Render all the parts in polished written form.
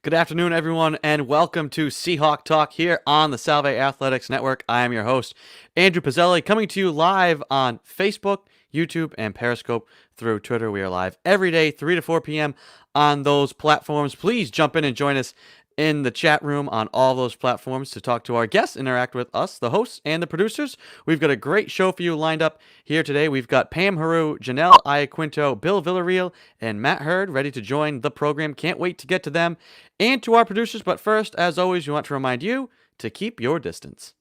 Good afternoon, everyone, and welcome to Seahawk Talk here on the Salve Athletics Network. I am your host, Andrew Pizzelli, coming to you live on Facebook, YouTube, and Periscope through Twitter. We are live every day, 3 to 4 p.m. on those platforms. Please jump in and join us in the chat room on all those platforms to talk to our guests, interact with us, the hosts, and the producers. We've got a great show for you lined up here today. We've got Pam Heroux, Jannelle Iaquinto, Bill Villareal, and Matt Heroux ready to join the program. Can't wait to get to them and to our producers. But first, as always, we want to remind you to keep your distance.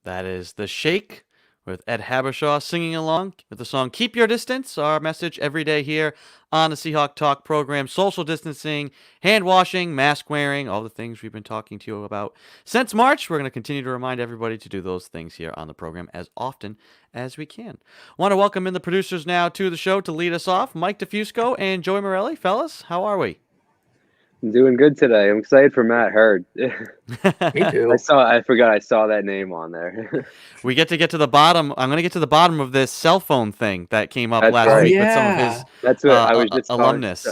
That is The Shake with Ed Habershaw singing along with the song Keep Your Distance, our message every day here on the Seahawk Talk program. Social distancing, hand washing, mask wearing, all the things we've been talking to you about since March. We're going to continue to remind everybody to do those things here on the program as often as we can. Want to welcome in the producers now to the show to lead us off, Mike DeFusco and Joey Morelli. Fellas, how are we? I'm doing good today. I'm excited for Matt Heroux. Me too. I forgot I saw that name on there. We get to the bottom. I'm going to get to the bottom of this cell phone thing that came up That's last right. week with some of his That's what I was just alumnus.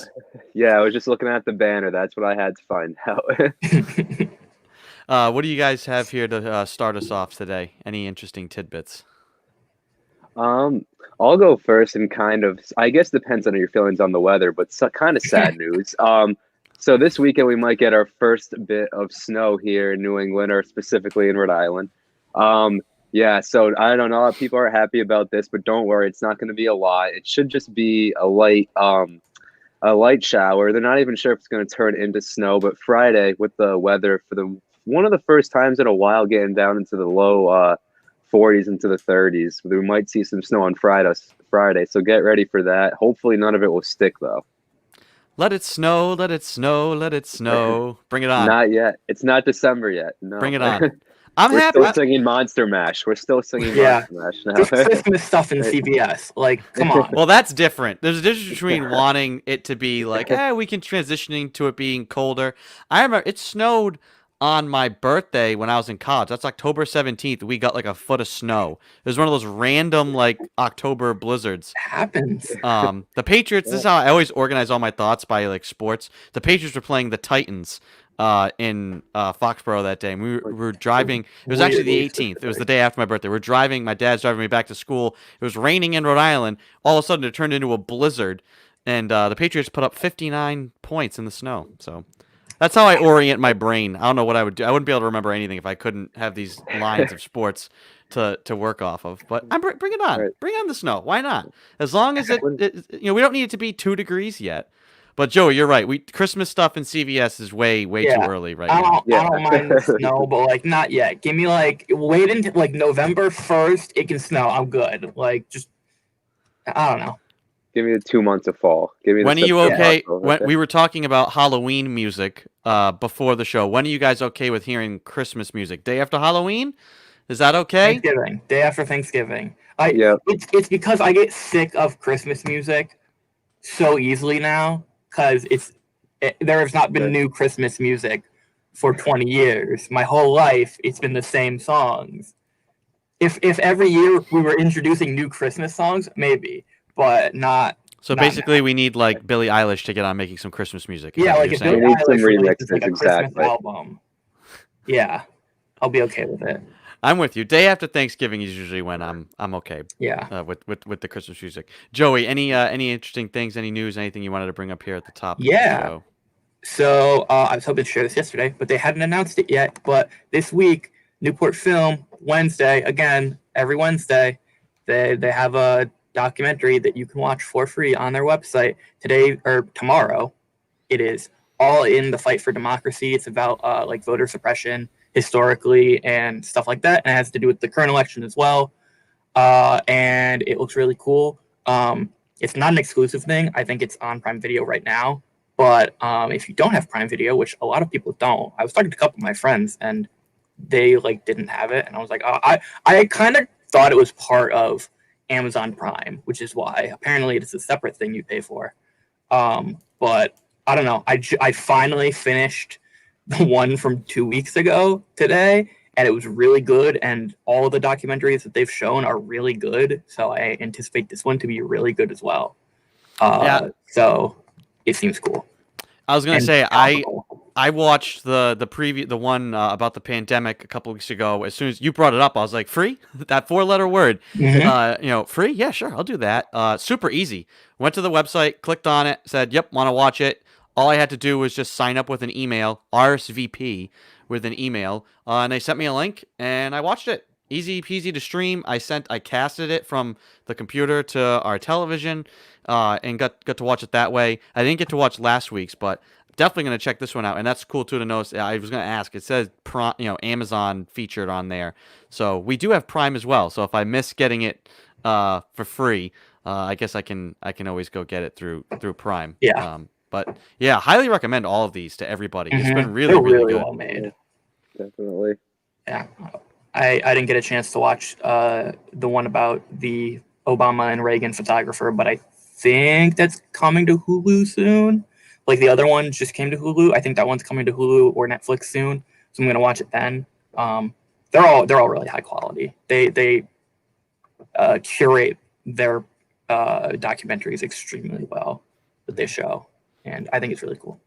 Yeah, I was just looking at the banner. That's what I had to find out. What do you guys have here to start us off today? Any interesting tidbits? I'll go first and I guess depends on your feelings on the weather, but kind of sad news. So this weekend we might get our first bit of snow here in New England, or specifically in Rhode Island. Yeah, so I don't know if people are happy about this, but don't worry, it's not going to be a lot. It should just be a light shower. They're not even sure if it's going to turn into snow, but Friday with the weather for one of the first times in a while getting down into the low 40s into the 30s. We might see some snow on Friday, so get ready for that. Hopefully none of it will stick though. Let it snow, let it snow, let it snow. Bring it on. Not yet. It's not December yet. No. Bring it on. We're happy. Still singing Monster Mash. We're still singing Monster Mash now. Just Christmas stuff in CBS. Like, come on. Well, that's different. There's a difference between wanting it to be like, we can transitioning to it being colder. I remember it snowed on my birthday when I was in college. That's October 17th. We got like a foot of snow. It was one of those random like October blizzards. It happens. The Patriots, this is how I always organize all my thoughts by like sports. The Patriots were playing the Titans in Foxborough that day. And we were driving. It was actually the 18th. It was the day after my birthday. My dad's driving me back to school. It was raining in Rhode Island. All of a sudden it turned into a blizzard. And the Patriots put up 59 points in the snow. So that's how I orient my brain. I don't know what I would do. I wouldn't be able to remember anything if I couldn't have these lines of sports to work off of. But bring it on. Right. Bring on the snow. Why not? As long as we don't need it to be 2 degrees yet. But Joey, you're right. Christmas stuff in CVS is way too early right now. I don't mind the snow, but like not yet. Give me wait until like November 1st. It can snow. I'm good. Like just I don't know. Give me the 2 months of fall. When are you okay? We were talking about Halloween music before the show. When are you guys okay with hearing Christmas music? Day after Halloween? Is that okay? Thanksgiving. Day after Thanksgiving. It's because I get sick of Christmas music so easily now because there has not been new Christmas music for 20 years. My whole life, it's been the same songs. If every year we were introducing new Christmas songs, maybe. But not. So basically, we need like Billie Eilish to get on making some Christmas music. Yeah, like if Billie Eilish releases like a Christmas album. Yeah, I'll be okay with it. I'm with you. Day after Thanksgiving is usually when I'm okay. Yeah. With the Christmas music. Joey, any interesting things, any news, anything you wanted to bring up here at the top? Yeah. Of the show? So I was hoping to share this yesterday, but they hadn't announced it yet. But this week, Newport Film Wednesday again. Every Wednesday, they have a documentary that you can watch for free on their website today or tomorrow. It is all in the fight for democracy. It's about like voter suppression historically and stuff like that, and it has to do with the current election as well. And it looks really cool. It's not an exclusive thing. I think it's on Prime Video right now. But if you don't have Prime Video, which a lot of people don't, I was talking to a couple of my friends and they like didn't have it, and I was like, oh, I kind of thought it was part of Amazon Prime, which is why apparently it's a separate thing you pay for. But I don't know. I finally finished the one from 2 weeks ago today, and it was really good. And all of the documentaries that they've shown are really good. So I anticipate this one to be really good as well. So it seems cool. I was gonna say I watched the one about the pandemic a couple weeks ago. As soon as you brought it up, I was like, free? That 4-letter word. Free? Yeah, sure, I'll do that. Super easy. Went to the website, clicked on it, said, yep, want to watch it. All I had to do was just sign up with an email, RSVP with an email, and they sent me a link, and I watched it. Easy peasy to stream. I casted it from the computer to our television, and got to watch it that way. I didn't get to watch last week's, but definitely going to check this one out. And that's cool too to know. I was going to ask. It says Amazon featured on there, so we do have Prime as well. So if I miss getting it for free, I guess I can always go get it through Prime. Yeah. But yeah, highly recommend all of these to everybody. It's been really good. Well made. Definitely. Yeah. I didn't get a chance to watch the one about the Obama and Reagan photographer, but I think that's coming to Hulu soon. Like the other one just came to Hulu. I think that one's coming to Hulu or Netflix soon, so I'm gonna watch it then. They're all really high quality. They curate their documentaries extremely well that they show, and I think it's really cool.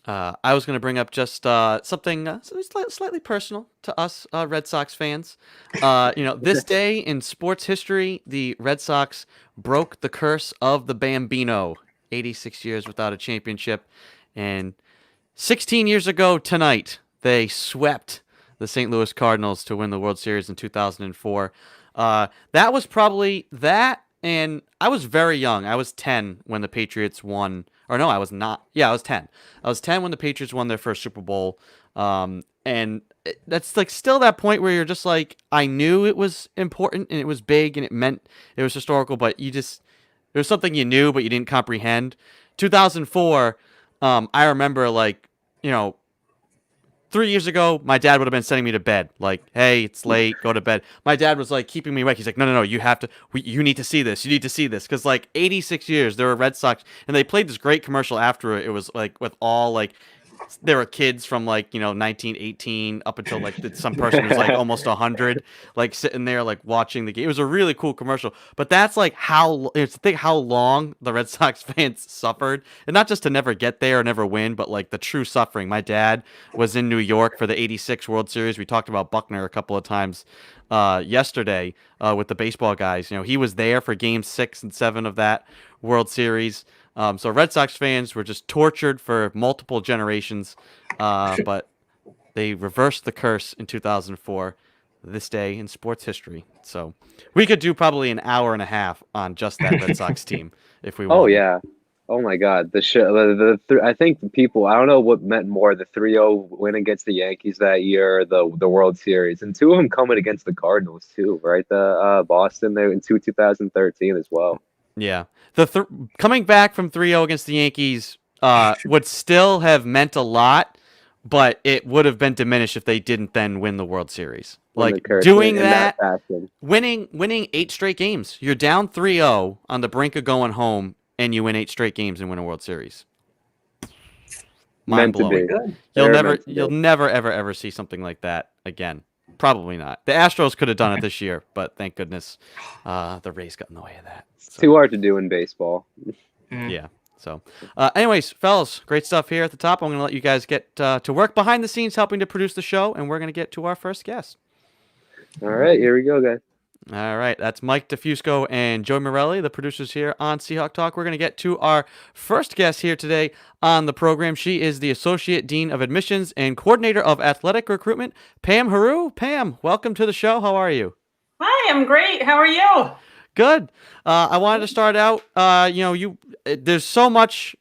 I was going to bring up just something slightly personal to us Red Sox fans. This day in sports history, the Red Sox broke the curse of the Bambino. 86 years without a championship. And 16 years ago tonight, they swept the St. Louis Cardinals to win the World Series in 2004. That was probably that. And I was very young. I was 10 when the Patriots won. Or no, I was not. Yeah, I was 10. I was 10 when the Patriots won their first Super Bowl. And that's like still that point where you're just like, I knew it was important and it was big and it meant it was historical, but there was something you knew, but you didn't comprehend. 2004, I remember 3 years ago, my dad would have been sending me to bed. Like, hey, it's late, go to bed. My dad was like keeping me awake. He's like, no, you have to, you need to see this. You need to see this. Because 86 years, there were Red Sox, and they played this great commercial after it. It was with all there were kids from 1918 up until some person who's almost 100 sitting there watching the game. It was a really cool commercial, but that's how long the Red Sox fans suffered, and not just to never get there or never win, but the true suffering. My dad was in New York for the 86 World Series. We talked about Buckner a couple of times yesterday with the baseball guys. He was there for games 6 and 7 of that World Series. So Red Sox fans were just tortured for multiple generations, but they reversed the curse in 2004, this day in sports history. So we could do probably an hour and a half on just that Red Sox team if we want. Oh, yeah. Oh, my God. I think people, I don't know what meant more, the 3-0 win against the Yankees that year, or the World Series, and two of them coming against the Cardinals, too, right? The Boston there in 2013 as well. Yeah. Coming back from 3-0 against the Yankees would still have meant a lot, but it would have been diminished if they didn't then win the World Series. Doing that winning 8 straight games. You're down 3-0 on the brink of going home, and you win 8 straight games and win a World Series. Mind blowing. You'll never ever see something like that again. Probably not. The Astros could have done it this year, but thank goodness the Rays got in the way of that. It's too hard to do in baseball. Yeah. So, anyways, fellas, great stuff here at the top. I'm going to let you guys get to work behind the scenes helping to produce the show, and we're going to get to our first guest. All right, here we go, guys. All right, that's Mike DeFusco and Joe Morelli, the producers here on Seahawk Talk. We're going to get to our first guest here today on the program. She is the Associate Dean of Admissions and Coordinator of Athletic Recruitment, Pam Heroux. Pam, welcome to the show. How are you? Hi, I'm great. How are you? Good. I wanted to start out. There's so much.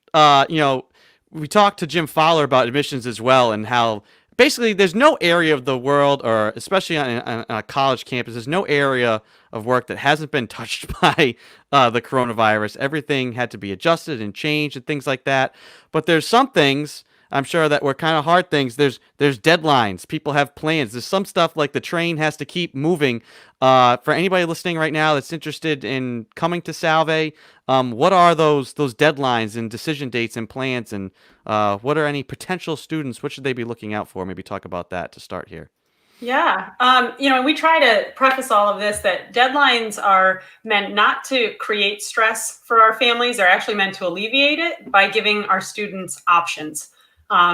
We talked to Jim Fowler about admissions as well, and how basically there's no area of the world, or especially on a college campus, there's no area of work that hasn't been touched by the coronavirus. Everything had to be adjusted and changed and things like that. But there's some things I'm sure that were kind of hard things. There's deadlines. People have plans. There's some stuff like the train has to keep moving. For anybody listening right now that's interested in coming to Salve, what are those deadlines and decision dates and plans, and what are any potential students? What should they be looking out for? Maybe talk about that to start here. Yeah. We try to preface all of this that deadlines are meant not to create stress for our families. They're actually meant to alleviate it by giving our students options.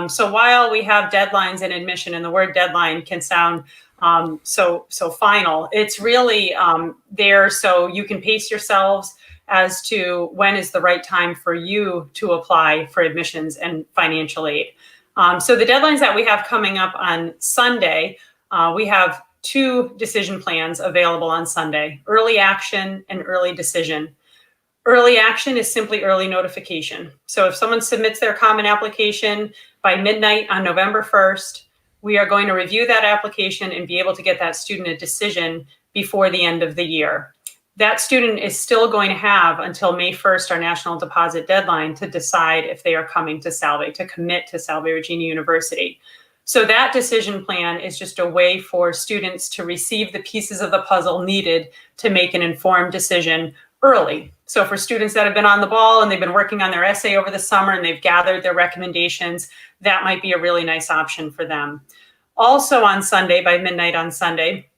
So while we have deadlines in admission, and the word deadline can sound so final, it's really there so you can pace yourselves as to when is the right time for you to apply for admissions and financial aid. So the deadlines that we have coming up on Sunday, we have 2 decision plans available on Sunday: early action and early decision. Early action is simply early notification. So if someone submits their common application by midnight on November 1st, we are going to review that application and be able to get that student a decision before the end of the year. That student is still going to have until May 1st, our national deposit deadline, to decide if they are coming to Salve, to commit to Salve Regina University. So that decision plan is just a way for students to receive the pieces of the puzzle needed to make an informed decision early. So for students that have been on the ball and they've been working on their essay over the summer and they've gathered their recommendations, that might be a really nice option for them. Also on Sunday, by midnight on Sunday,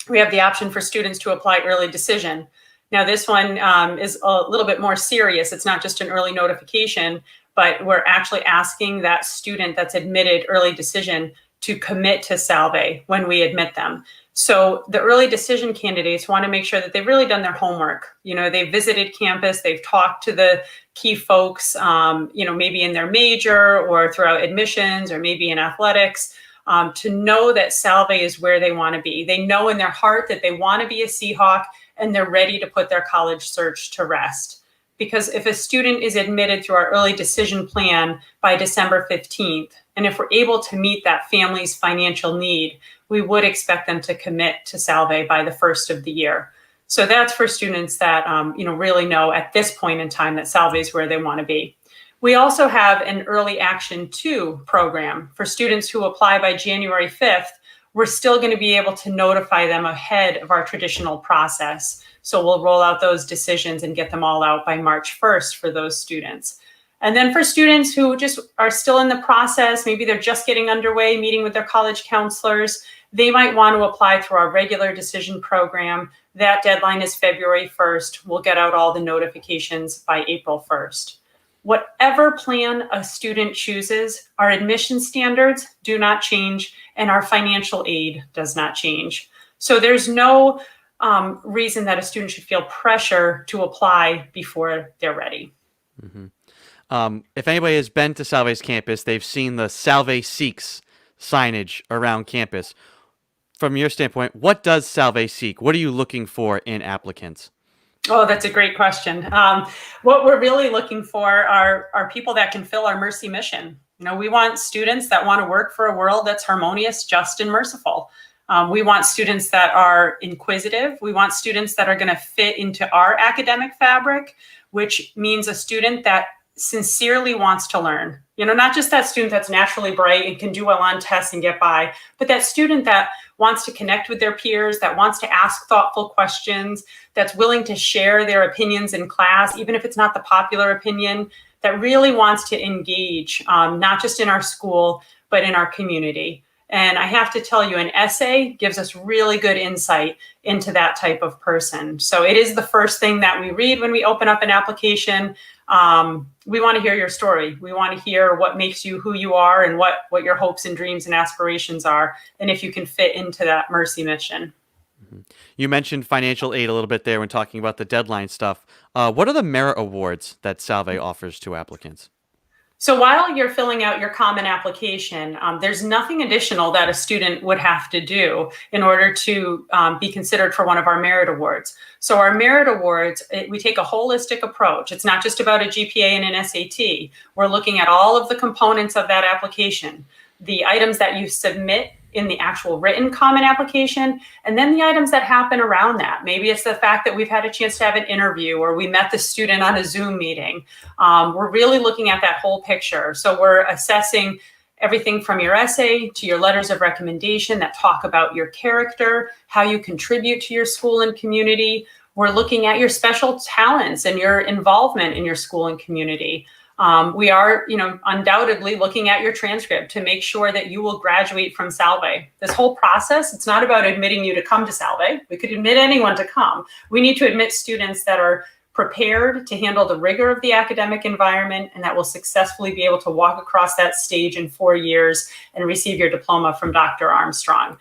we have the option for students to apply early decision. Now this one is a little bit more serious. It's not just an early notification, but we're actually asking that student that's admitted early decision to commit to Salve when we admit them. So the early decision candidates want to make sure that they've really done their homework. They've visited campus, they've talked to the key folks, maybe in their major or throughout admissions or maybe in athletics, to know that Salve is where they want to be. They know in their heart that they want to be a Seahawk, and they're ready to put their college search to rest. Because if a student is admitted through our early decision plan by December 15th, and if we're able to meet that family's financial need, we would expect them to commit to Salve by the first of the year. So that's for students that really know at this point in time that Salve is where they want to be. We also have an Early Action 2 program for students who apply by January 5th. We're still going to be able to notify them ahead of our traditional process. So we'll roll out those decisions and get them all out by March 1st for those students. And then for students who just are still in the process, maybe they're just getting underway, meeting with their college counselors, they might want to apply through our regular decision program. That deadline is February 1st. We'll get out all the notifications by April 1st. Whatever plan a student chooses, our admission standards do not change and our financial aid does not change. So there's no reason that a student should feel pressure to apply before they're ready. Mm-hmm. If anybody has been to Salve's campus, they've seen the Salve Seeks signage around campus. From your standpoint, what does Salve seek? What are you looking for in applicants? Oh, that's a great question. What we're really looking for are people that can fill our mercy mission. We want students that want to work for a world that's harmonious, just, and merciful. We want students that are inquisitive. We want students that are going to fit into our academic fabric, which means a student that sincerely wants to learn. Not just that student that's naturally bright and can do well on tests and get by, but that student that wants to connect with their peers, that wants to ask thoughtful questions, that's willing to share their opinions in class, even if it's not the popular opinion, that really wants to engage, not just in our school, but in our community. And I have to tell you, an essay gives us really good insight into that type of person. So it is the first thing that we read when we open up an application. We want to hear your story. We want to hear what makes you who you are and what your hopes and dreams and aspirations are, and if you can fit into that mercy mission. Mm-hmm. You mentioned financial aid a little bit there when talking about the deadline stuff. What are the merit awards that Salve offers to applicants? So while you're filling out your common application, there's nothing additional that a student would have to do in order to be considered for one of our merit awards. So our merit awards, we take a holistic approach. It's not just about a GPA and an SAT. We're looking at all of the components of that application, the items that you submit in the actual written common application, and then the items that happen around that. Maybe it's the fact that we've had a chance to have an interview or we met the student on a Zoom meeting. We're really looking at that whole picture. So we're assessing everything from your essay to your letters of recommendation that talk about your character, how you contribute to your school and community. We're looking at your special talents and your involvement in your school and community. We are, undoubtedly looking at your transcript to make sure that you will graduate from Salve. This whole process, it's not about admitting you to come to Salve. We could admit anyone to come. We need to admit students that are prepared to handle the rigor of the academic environment and that will successfully be able to walk across that stage in 4 years and receive your diploma from Dr. Armstrong.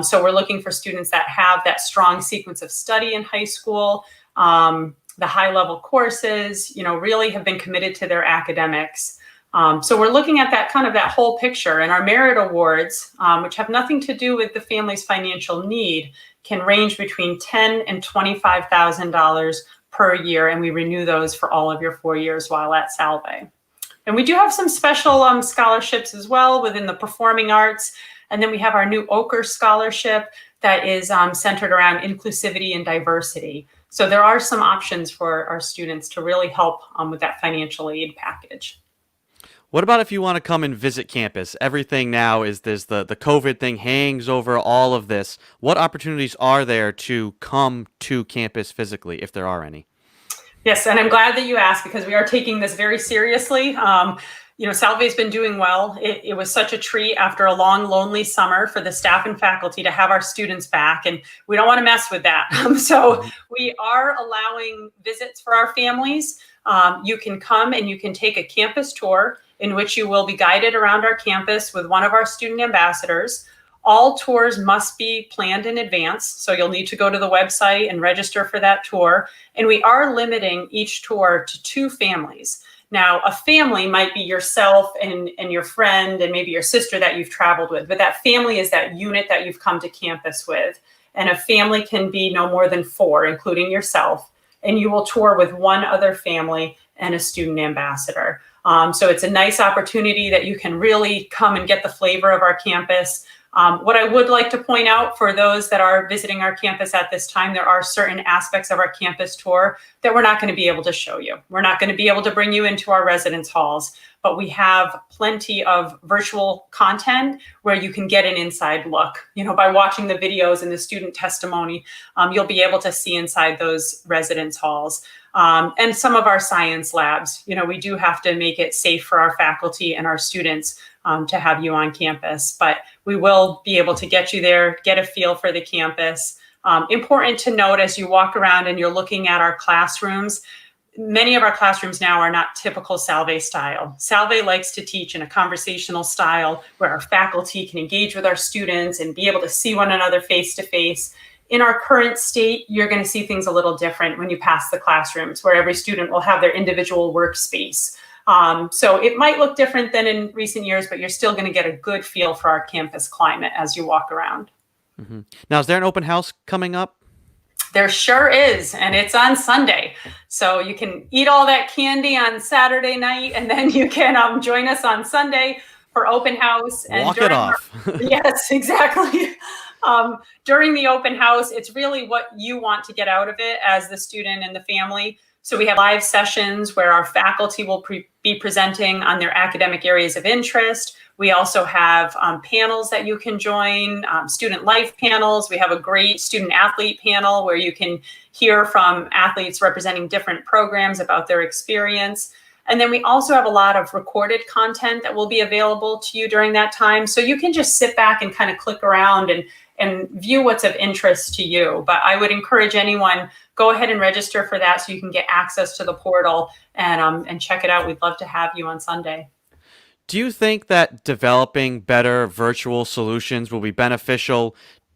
So we're looking for students that have that strong sequence of study in high school, the high-level courses, really have been committed to their academics. So we're looking at that whole picture. And our merit awards, which have nothing to do with the family's financial need, can range between $10,000 and $25,000 per year, and we renew those for all of your 4 years while at Salve. And we do have some special scholarships as well within the performing arts. And then we have our new Ochre Scholarship that is centered around inclusivity and diversity. So there are some options for our students to really help with that financial aid package. What about if you want to come and visit campus? Everything now is there's the COVID thing hangs over all of this. What opportunities are there to come to campus physically, if there are any? Yes, and I'm glad that you asked because we are taking this very seriously. Salve's been doing well. It was such a treat after a long, lonely summer for the staff and faculty to have our students back, and we don't want to mess with that. So we are allowing visits for our families. You can come and you can take a campus tour in which you will be guided around our campus with one of our student ambassadors. All tours must be planned in advance, so you'll need to go to the website and register for that tour. And we are limiting each tour to 2 families. Now, a family might be yourself and your friend and maybe your sister that you've traveled with, but that family is that unit that you've come to campus with. And a family can be no more than 4, including yourself. And you will tour with one other family and a student ambassador. So it's a nice opportunity that you can really come and get the flavor of our campus. What I would like to point out for those that are visiting our campus at this time, there are certain aspects of our campus tour that we're not going to be able to show you. We're not going to be able to bring you into our residence halls, but we have plenty of virtual content where you can get an inside look. By watching the videos and the student testimony, you'll be able to see inside those residence halls. And some of our science labs, we do have to make it safe for our faculty and our students to have you on campus, but we will be able to get you there, get a feel for the campus. Important to note as you walk around and you're looking at our classrooms, many of our classrooms now are not typical Salve style. Salve likes to teach in a conversational style where our faculty can engage with our students and be able to see one another face to face. In our current state, you're going to see things a little different when you pass the classrooms, where every student will have their individual workspace. So it might look different than in recent years, but you're still going to get a good feel for our campus climate as you walk around. Mm-hmm. Now, is there an open house coming up? There sure is, and it's on Sunday. So you can eat all that candy on Saturday night, and then you can join us on Sunday for open house. And walk it off. Yes, exactly. During the open house, it's really what you want to get out of it as the student and the family. So we have live sessions where our faculty will be presenting on their academic areas of interest. We also have panels that you can join, student life panels. We have a great student athlete panel where you can hear from athletes representing different programs about their experience. And then we also have a lot of recorded content that will be available to you during that time. So you can just sit back and kind of click around and view what's of interest to you. But I would encourage anyone, go ahead and register for that so you can get access to the portal and check it out. We'd love to have you on Sunday. Do you think that developing better virtual solutions will be beneficial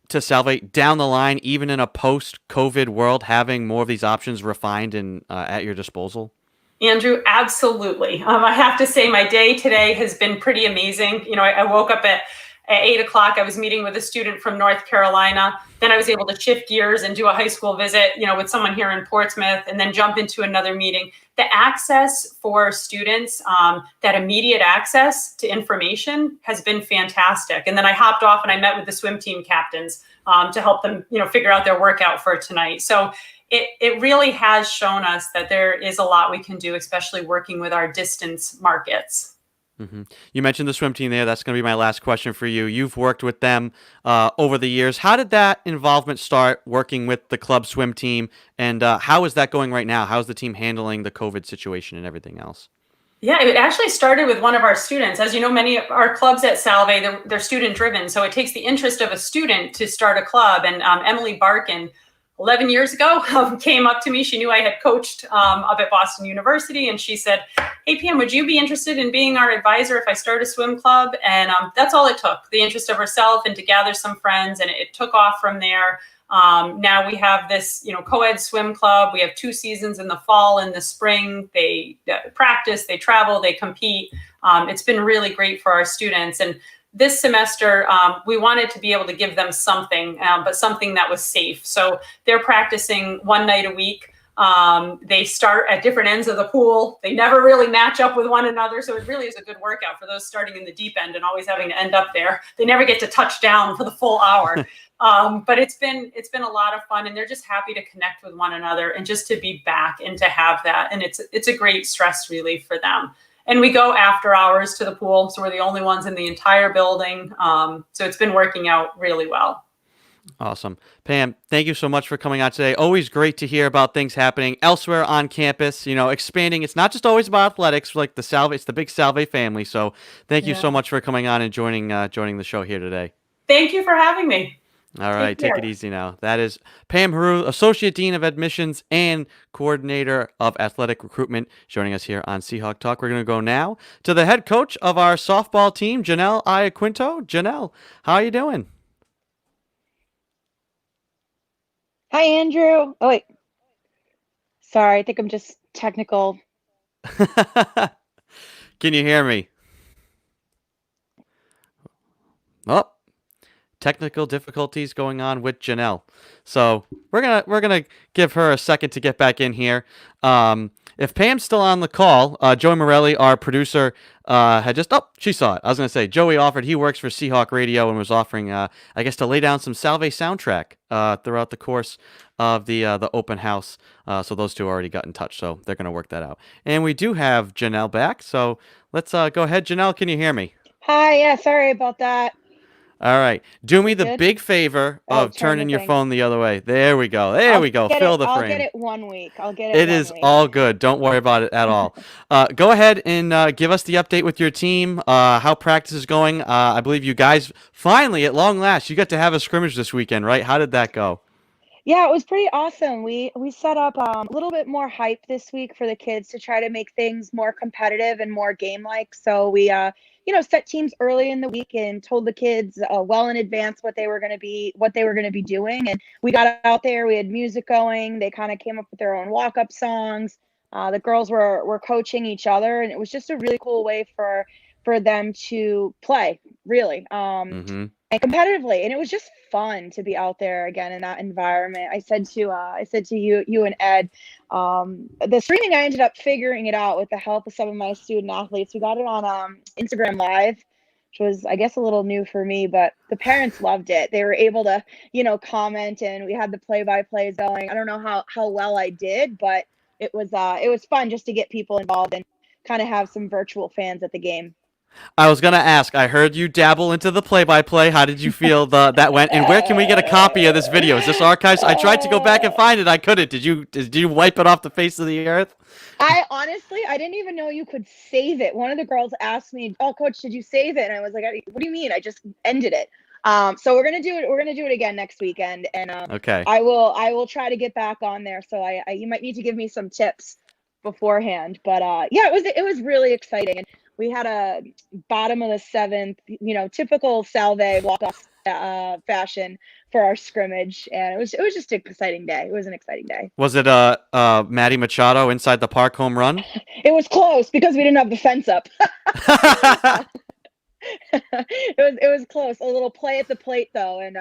to Salve down the line, even in a post-COVID world, having more of these options refined and at your disposal? Andrew, absolutely. I have to say my day today has been pretty amazing. I woke up at 8 o'clock. I was meeting with a student from North Carolina. Then I was able to shift gears and do a high school visit, with someone here in Portsmouth, and then jump into another meeting. The access for students, that immediate access to information has been fantastic. And then I hopped off and I met with the swim team captains to help them, figure out their workout for tonight. So it really has shown us that there is a lot we can do, especially working with our distance markets. Mm-hmm. You mentioned the swim team there. That's going to be my last question for you. You've worked with them over the years. How did that involvement start, working with the club swim team? And how is that going right now? How's the team handling the COVID situation and everything else? Yeah, it actually started with one of our students. As you know, many of our clubs at Salve, they're student driven. So it takes the interest of a student to start a club. And Emily Barkin, 11 years ago, came up to me. She knew I had coached up at Boston University. And she said, "Hey, Pam, would you be interested in being our advisor if I start a swim club?" And that's all it took, the interest of herself and to gather some friends. And it took off from there. Now we have this, co-ed swim club. We have 2 seasons in the fall and the spring. They practice, they travel, they compete. It's been really great for our students. And this semester, we wanted to be able to give them something, but something that was safe. So they're practicing 1 night a week. They start at different ends of the pool. They never really match up with one another. So it really is a good workout for those starting in the deep end and always having to end up there. They never get to touch down for the full hour. But it's been a lot of fun, and they're just happy to connect with one another and just to be back and to have that. And it's a great stress relief for them. And we go after hours to the pool. So we're the only ones in the entire building. So it's been working out really well. Awesome. Pam, thank you so much for coming on today. Always great to hear about things happening elsewhere on campus, expanding. It's not just always about athletics, like it's the big Salve family. So thank you so much for coming on and joining the show here today. Thank you for having me. All right, take it easy now. That is Pam Heroux, Associate Dean of Admissions and Coordinator of Athletic Recruitment, joining us here on Seahawk Talk. We're going to go now to the head coach of our softball team, Jannelle Iaquinto. Jannelle, how are you doing? Hi, Andrew. Oh, wait. Sorry, I think I'm just technical. Can you hear me? Oh. Technical difficulties going on with Jannelle. So we're gonna give her a second to get back in here. If Pam's still on the call, Joey Morelli, our producer, had just she saw it. I was gonna say Joey offered. He works for Seahawk Radio and was offering, I guess, to lay down some Salve soundtrack throughout the course of the open house. So those two already got in touch. So they're gonna work that out. And we do have Jannelle back. So let's go ahead. Jannelle, can you hear me? Hi. Yeah. Sorry about that. All right. Do me the big favor of turning your phone the other way. There we go. There we go. Fill the frame. I'll get it 1 week. It is all good. Don't worry about it at all. Go ahead and give us the update with your team, how practice is going. I believe you guys finally, at long last, you got to have a scrimmage this weekend, right? How did that go? Yeah, it was pretty awesome. We set up a little bit more hype this week for the kids to try to make things more competitive and more game-like. So we set teams early in the week and told the kids well in advance what they were going to be doing. And we got out there, we had music going. They kind of came up with their own walk-up songs. The girls were coaching each other, and it was just a really cool way for them to play, really. And competitively, and it was just fun to be out there again in that environment. I said to you and Ed, the streaming, I ended up figuring it out with the help of some of my student athletes. We got it on Instagram Live, which was, I guess, a little new for me, but the parents loved it. They were able to, comment, and we had the play-by-plays going. I don't know how well I did, but it was fun just to get people involved and kind of have some virtual fans at the game. I was gonna ask. I heard you dabble into the play-by-play. How did you feel that went? And where can we get a copy of this video? Is this archived? I tried to go back and find it. I couldn't. Did you wipe it off the face of the earth? I didn't even know you could save it. One of the girls asked me, "Oh, Coach, did you save it?" And I was like, "What do you mean? I just ended it." So we're gonna do it. We're gonna do it again next weekend, and okay. I will try to get back on there. So you might need to give me some tips beforehand. But yeah, it was really exciting. And we had a bottom of the 7th, typical Salve walk-off fashion. for our scrimmage, and it was just an exciting day. It was an exciting day. Was it Matty Machado inside the park home run? It was close because we didn't have the fence up. It was close. A little play at the plate though, and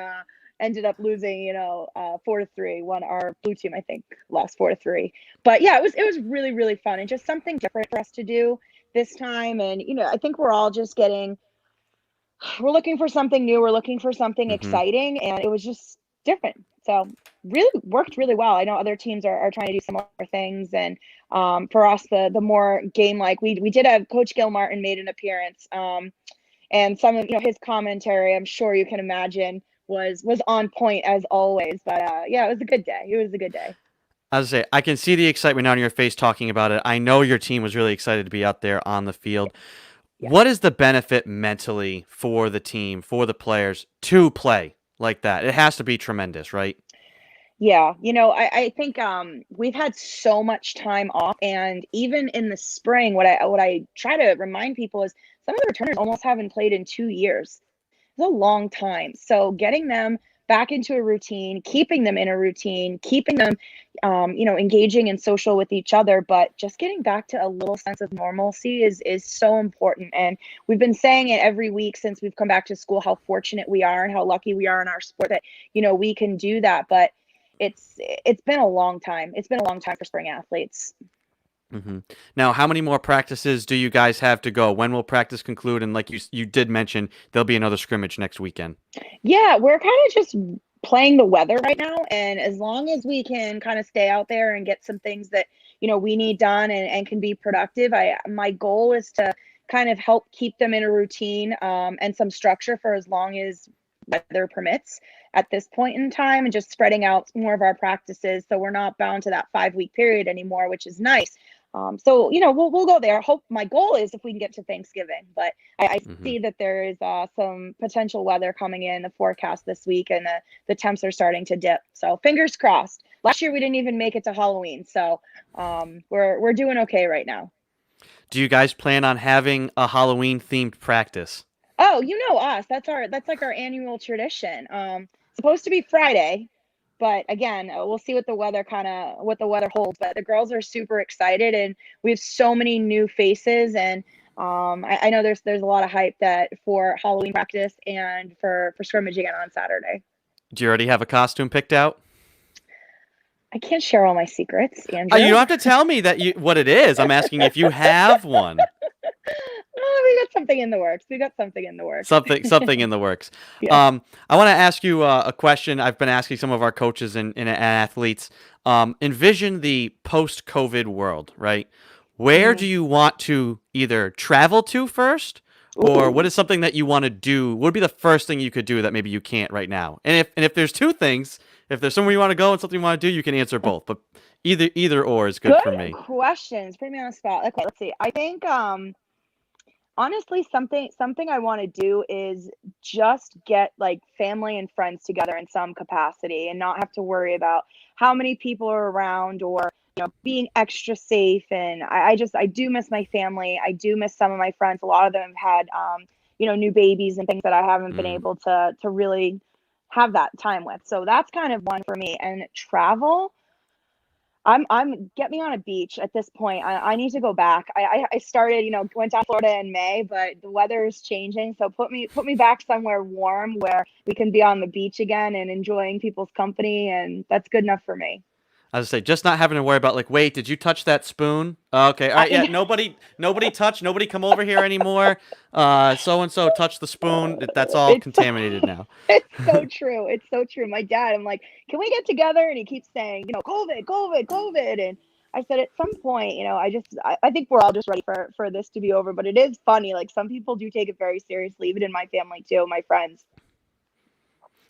ended up losing, 4-3. Won our blue team, I think, lost 4-3. But yeah, it was really, really fun and just something different for us to do this time. And I think we're all just we're looking for something new. We're looking for something exciting, and it was just different. So really worked really well. I know other teams are trying to do similar things, and for us, the more game like we did have Coach Gil Martin made an appearance, and some of his commentary, I'm sure you can imagine, was on point as always. But yeah, it was a good day. It was a good day. As I say, I can see the excitement on your face talking about it. I know your team was really excited to be out there on the field. Yeah. What is the benefit mentally for the team, for the players to play like that? It has to be tremendous, right? Yeah, I think we've had so much time off, and even in the spring, what I try to remind people is some of the returners almost haven't played in 2 years. It's a long time. So getting them back into a routine, keeping them in a routine, keeping them, engaging and social with each other, but just getting back to a little sense of normalcy is so important. And we've been saying it every week since we've come back to school, how fortunate we are and how lucky we are in our sport that, we can do that. But it's been a long time. It's been a long time for spring athletes. Mm-hmm. Now, how many more practices do you guys have to go? When will practice conclude? And like you did mention, there'll be another scrimmage next weekend. Yeah, we're kind of just playing the weather right now. And as long as we can kind of stay out there and get some things that, we need done and can be productive, my goal is to kind of help keep them in a routine and some structure for as long as weather permits at this point in time, and just spreading out more of our practices so we're not bound to that 5-week period anymore, which is nice. So we'll go there. My goal is if we can get to Thanksgiving, but I see that there is some potential weather coming in the forecast this week, and the temps are starting to dip. So fingers crossed. Last year we didn't even make it to Halloween, so we're doing okay right now. Do you guys plan on having a Halloween themed practice? Oh, us. That's like our annual tradition. Supposed to be Friday. But again, we'll see what the weather holds. But the girls are super excited, and we have so many new faces. And I know there's a lot of hype for Halloween practice and for scrimmage again on Saturday. Do you already have a costume picked out? I can't share all my secrets, Andrew. You don't have to tell me what it is. I'm asking if you have one. We got something in the works. Something in the works. Yeah. I want to ask you a question. I've been asking some of our coaches and athletes. Envision the post-COVID world, right? Where do you want to either travel to first, or what is something that you want to do? What would be the first thing you could do that maybe you can't right now? And if there's two things, if there's somewhere you want to go and something you want to do, you can answer both. But either or is good for me. Questions. Put me on the spot. Okay, let's see. I think honestly, something I want to do is just get like family and friends together in some capacity and not have to worry about how many people are around or being extra safe. And I do miss my family. I do miss some of my friends. A lot of them have had new babies and things that I haven't been able to really have that time with. So that's kind of one for me. And travel, I'm get me on a beach at this point. I need to go back. I started, went down to Florida in May, but the weather is changing. So put me back somewhere warm where we can be on the beach again and enjoying people's company, and that's good enough for me. I was say, just not having to worry about like, wait, did you touch that spoon? Okay, all right, yeah, nobody come over here anymore. So and so touched the spoon. That's all contaminated now. It's so true. It's so true. My dad, I'm like, can we get together? And he keeps saying, COVID. And I said, at some point, I think we're all just ready for this to be over. But it is funny. Like some people do take it very seriously, even in my family too, my friends.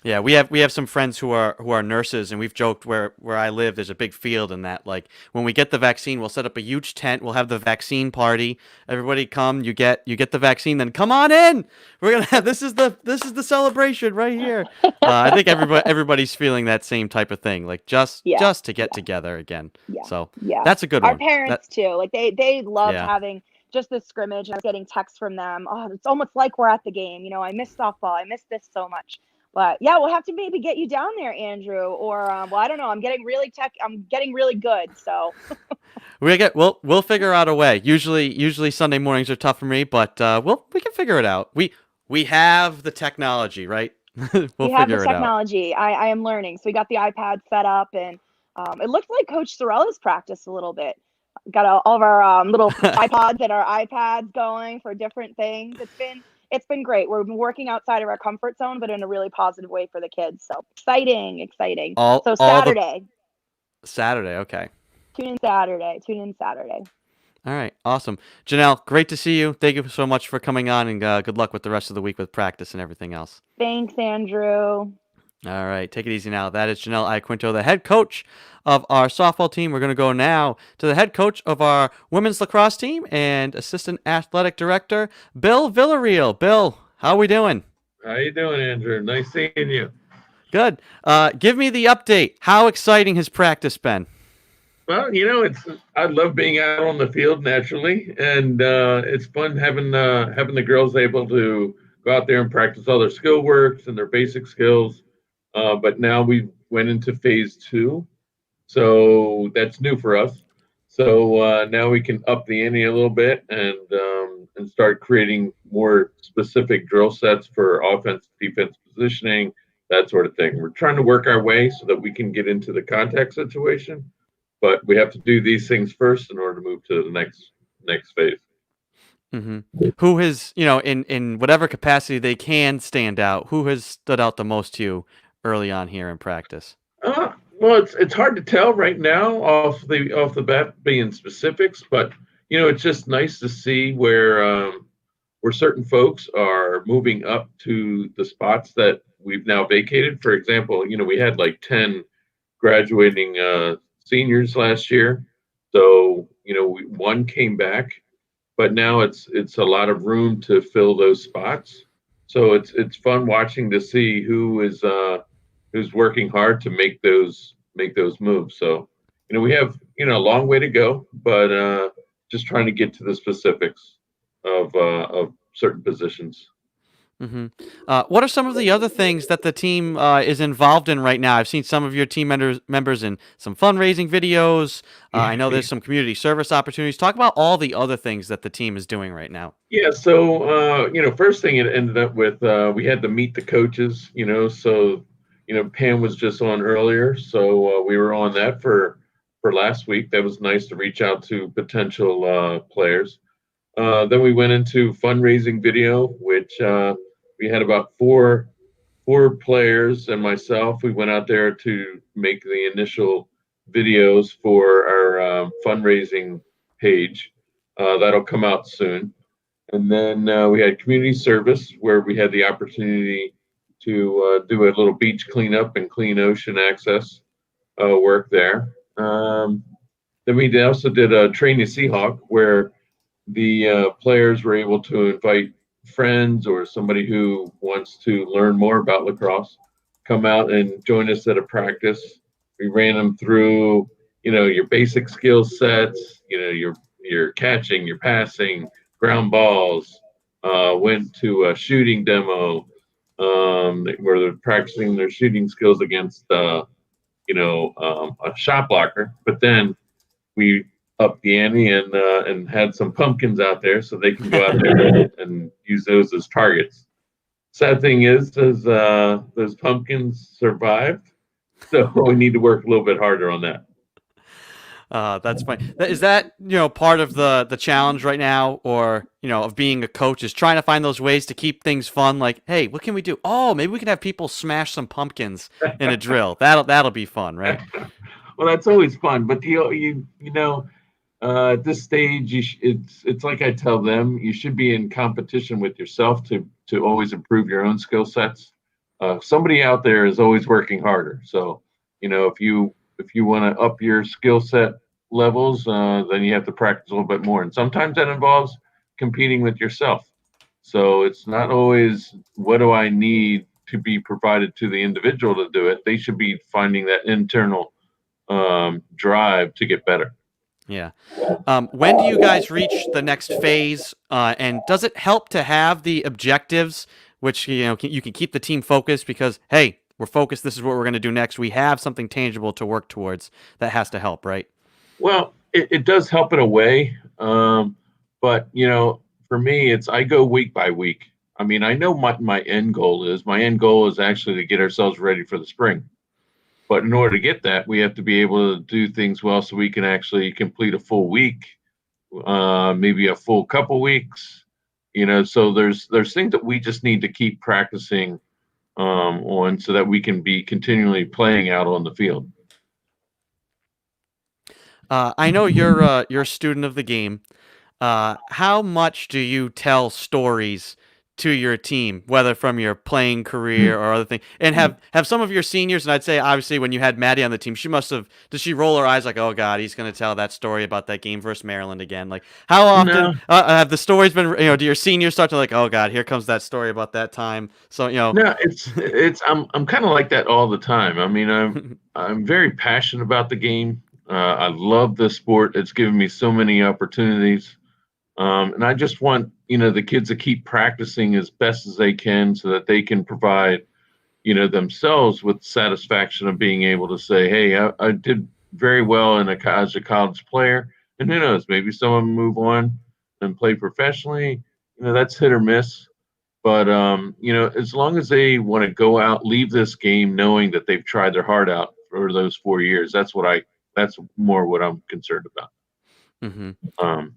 Yeah, we have some friends who are nurses, and we've joked where I live, there's a big field, and that like when we get the vaccine, we'll set up a huge tent, we'll have the vaccine party. Everybody come, you get the vaccine, then come on in. We're gonna have this is the celebration right here. I think everybody's feeling that same type of thing, like just to get together again. Yeah. So yeah, that's a good one. one. Our parents too, like they love having just the scrimmage. I was getting texts from them. Oh, it's almost like we're at the game. I miss softball. I miss this so much. But yeah, we'll have to maybe get you down there, Andrew, or well, I don't know. I'm getting really good. So We'll figure out a way. Usually Sunday mornings are tough for me, but we can figure it out. We have the technology, right? we We'll have the figure it out. technology. I am learning. So we got the iPad set up, and it looked like Coach Sorella's practiced a little bit. Got all of our little iPods and our iPads going for different things. It's been great. We're working outside of our comfort zone, but in a really positive way for the kids. So exciting. So Saturday, okay. Tune in Saturday. All right, awesome. Jannelle, great to see you. Thank you so much for coming on, and good luck with the rest of the week with practice and everything else. Thanks, Andrew. All right, take it easy now. That is Jannelle Iaquinto, the head coach of our softball team. We're going to go now to the head coach of our women's lacrosse team and assistant athletic director, Bill Villareal. Bill, how are we doing? How you doing, Andrew? Nice seeing you. Good. Give me the update. How exciting has practice been? Well, I love being out on the field naturally, and it's fun having the girls able to go out there and practice all their skill works and their basic skills. But now we went into phase 2, so that's new for us. So now we can up the ante a little bit and start creating more specific drill sets for offense, defense positioning, that sort of thing. We're trying to work our way so that we can get into the contact situation, but we have to do these things first in order to move to the next phase. Mm-hmm. Who has, in whatever capacity they can stand out, who has stood out the most to you early on here in practice? Well, it's hard to tell right now off the bat being specifics, but it's just nice to see where certain folks are moving up to the spots that we've now vacated. For example, we had like 10 graduating seniors last year, so one came back, but now it's a lot of room to fill those spots. So it's fun watching to see who's working hard to make those moves. So we have a long way to go, but just trying to get to the specifics of certain positions. Mm-hmm. What are some of the other things that the team is involved in right now? I've seen some of your team members in some fundraising videos. I know there's some community service opportunities. Talk about all the other things that the team is doing right now. Yeah, so first thing it ended up with, we had to meet the coaches. So Pam was just on earlier, so we were on that for last week. That was nice to reach out to potential players. Then we went into fundraising video, which we had about four players and myself. We went out there to make the initial videos for our fundraising page. That'll come out soon. And then we had community service, where we had the opportunity to do a little beach cleanup and clean ocean access work there. Then we also did a Train to Seahawk, where the players were able to invite friends or somebody who wants to learn more about lacrosse, come out and join us at a practice. We ran them through, your basic skill sets, your catching, your passing, ground balls. Went to a shooting demo where they're practicing their shooting skills against, a shot blocker. But then we up the ante and had some pumpkins out there so they can go out there and use those as targets. Sad thing is those pumpkins survived, so we need to work a little bit harder on that. That's fine. Is that part of the challenge right now, or of being a coach, is trying to find those ways to keep things fun? Like, hey, what can we do? Oh, maybe we can have people smash some pumpkins in a drill. That'll be fun, right? Well, that's always fun, but at this stage, it's like I tell them, you should be in competition with yourself to always improve your own skill sets. Somebody out there is always working harder. So, if you want to up your skill set levels, then you have to practice a little bit more. And sometimes that involves competing with yourself. So it's not always what do I need to be provided to the individual to do it. They should be finding that internal drive to get better. Yeah. When do you guys reach the next phase? And does it help to have the objectives which you can keep the team focused because hey, we're focused. This is what we're going to do next. We have something tangible to work towards. That has to help, right? Well, it does help in a way, but for me, I go week by week. I mean, I know what my end goal is. My end goal is actually to get ourselves ready for the spring. But in order to get that, we have to be able to do things well so we can actually complete a full week, maybe a full couple weeks. So there's things that we just need to keep practicing on so that we can be continually playing out on the field. I know you're a student of the game. How much do you tell stories to your team, whether from your playing career or other things? And have some of your seniors, and I'd say obviously when you had Maddie on the team, does she roll her eyes like, oh God, he's going to tell that story about that game versus Maryland again? Like how often No. have the stories been, do your seniors start to like, oh God, here comes that story about that time? So, No, I'm kind of like that all the time. I mean, I'm very passionate about the game. I love the sport. It's given me so many opportunities. And I just want, the kids to keep practicing as best as they can so that they can provide, themselves with satisfaction of being able to say, hey, I did very well as a college player. And who knows, maybe some of them move on and play professionally. That's hit or miss. But, as long as they want to go out, leave this game knowing that they've tried their heart out for those 4 years, that's more what I'm concerned about. Mm-hmm.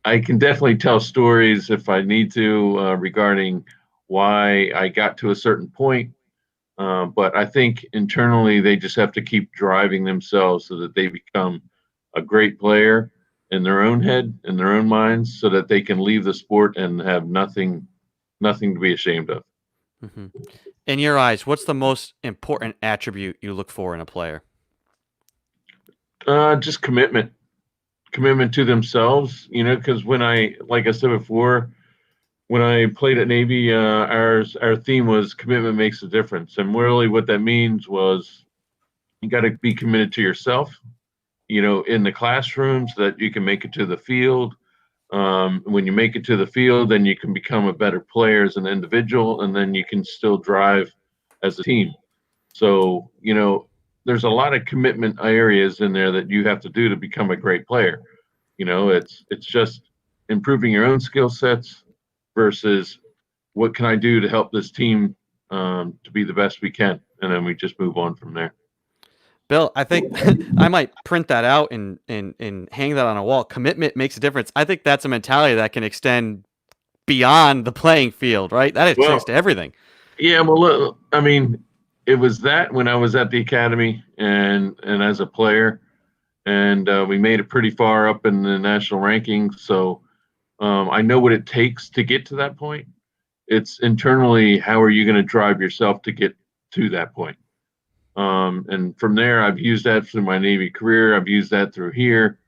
I can definitely tell stories if I need to regarding why I got to a certain point. But I think internally they just have to keep driving themselves so that they become a great player in their own head, in their own minds, so that they can leave the sport and have nothing to be ashamed of. Mm-hmm. In your eyes, what's the most important attribute you look for in a player? Just commitment to themselves, because like I said before, when I played at Navy, our theme was commitment makes a difference. And really what that means was you got to be committed to yourself, in the classroom so that you can make it to the field. When you make it to the field, then you can become a better player as an individual, and then you can still drive as a team. So, there's a lot of commitment areas in there that you have to do to become a great player. It's just improving your own skill sets versus what can I do to help this team to be the best we can, and then we just move on from there. Bill, I think I might print that out and hang that on a wall. Commitment makes a difference. I think that's a mentality that can extend beyond the playing field, right? That extends to everything. Yeah, well, look, I mean, it was that when I was at the academy and as a player, and we made it pretty far up in the national rankings. So I know what it takes to get to that point. It's internally, how are you going to drive yourself to get to that point? And from there, I've used that through my Navy career. I've used that through here.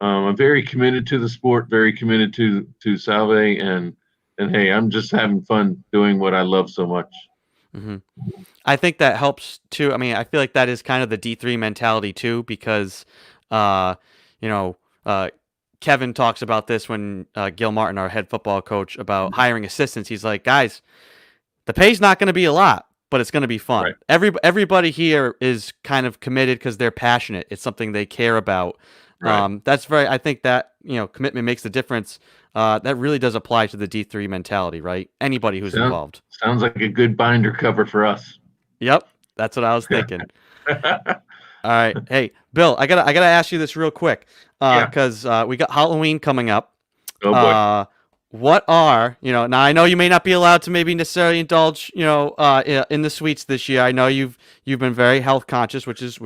I'm very committed to the sport, very committed to Salve, and hey, I'm just having fun doing what I love so much. Mm-hmm. I think that helps too. I mean, I feel like that is kind of the D3 mentality too, because, Kevin talks about this when Gil Martin, our head football coach, about hiring assistants. He's like, guys, the pay's not going to be a lot, but it's going to be fun. Right. Everybody here is kind of committed because they're passionate. It's something they care about. Right. I think that, commitment makes the difference. That really does apply to the D3 mentality, right? Anybody who's involved. Sounds like a good binder cover for us. Yep. That's what I was thinking. All right. Hey, Bill, I gotta ask you this real quick. Because we got Halloween coming up. Oh boy. What are, now I know you may not be allowed to maybe necessarily indulge, in the sweets this year. I know you've been very health conscious, which is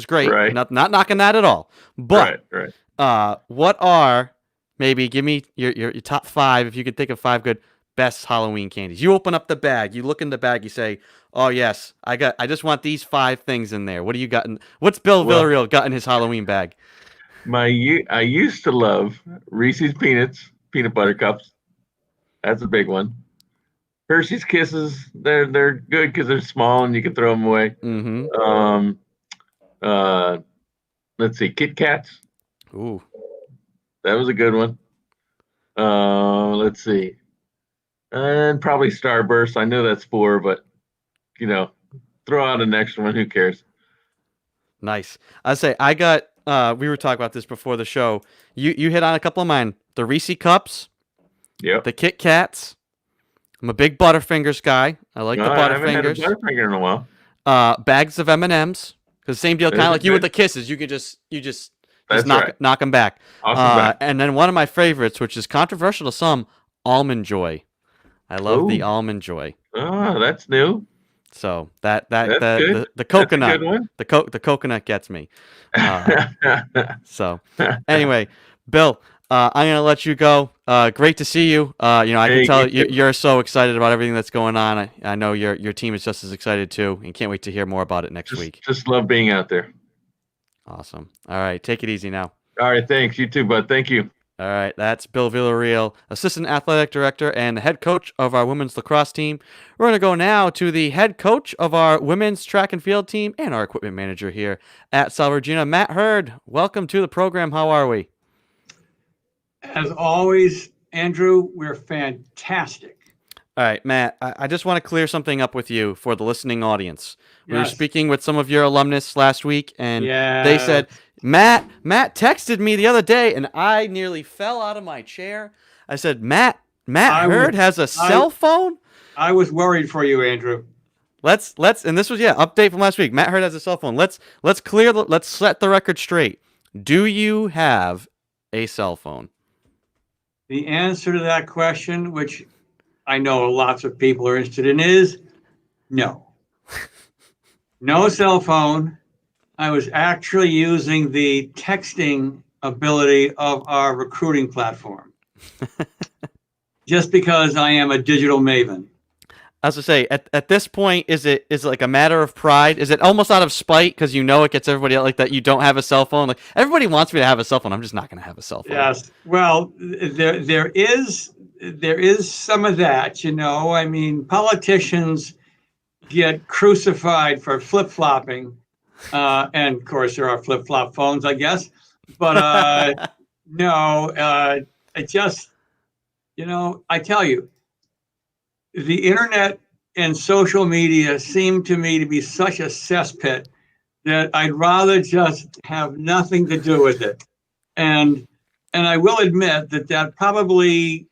great. Right. Not knocking that at all. But right. What are, maybe give me your top 5, if you could think of 5 good best Halloween candies. You open up the bag, you look in the bag, you say, "Oh yes, I just want these 5 things in there." What do you got what's Bill Villareal got in his Halloween bag? I used to love Reese's Peanuts, peanut butter cups. That's a big one. Hershey's Kisses, they're good because they're small and you can throw them away. Mm-hmm. Let's see, Kit Kats. Ooh, that was a good one. Let's see. And probably Starburst. I know that's 4, but throw out an extra one. Who cares? Nice. I say I got. We were talking about this before the show. You hit on a couple of mine. The Reese cups. Yep. The Kit Kats. I'm a big Butterfingers guy. I like the I haven't had a Butterfingers. Butterfinger in a while. Bags of M&Ms. Because same deal, kind of like you with the Kisses. You just That's knock right. knock them back. Awesome. And then one of my favorites, which is controversial to some, Almond Joy. I love the Almond Joy. Oh, that's new. So That's the coconut, the coconut gets me. So anyway, Bill, I'm gonna let you go. Great to see you. I can tell you're so excited about everything that's going on. I know your team is just as excited too, and can't wait to hear more about it next week. Just love being out there. Awesome. All right, take it easy now. All right, thanks. You too, bud. Thank you. All right, that's Bill Villareal, Assistant Athletic Director and the head coach of our women's lacrosse team. We're going to go now to the head coach of our women's track and field team and our equipment manager here at South Virginia, Matt Heroux. Welcome to the program. How are we? As always, Andrew, we're fantastic. All right, Matt, I just want to clear something up with you for the listening audience. We were Yes. speaking with some of your alumnus last week, and Yes. they said, Matt texted me the other day, and I nearly fell out of my chair. I said, Matt Heroux has a cell phone? I was worried for you, Andrew. Let's and this was update from last week. Matt Heroux has a cell phone. Let's set the record straight. Do you have a cell phone? The answer to that question, which I know lots of people are interested in, is no. No cell phone. I was actually using the texting ability of our recruiting platform. Just because I am a digital maven. As I say, at this point, is it like a matter of pride? Is it almost out of spite because it gets everybody out like that? You don't have a cell phone. Like everybody wants me to have a cell phone. I'm just not going to have a cell phone. Yes. Well, there is some of that. I mean, politicians get crucified for flip-flopping, and of course there are flip-flop phones, I guess. But no, it just I tell you. The internet and social media seem to me to be such a cesspit that I'd rather just have nothing to do with it. And I will admit that probably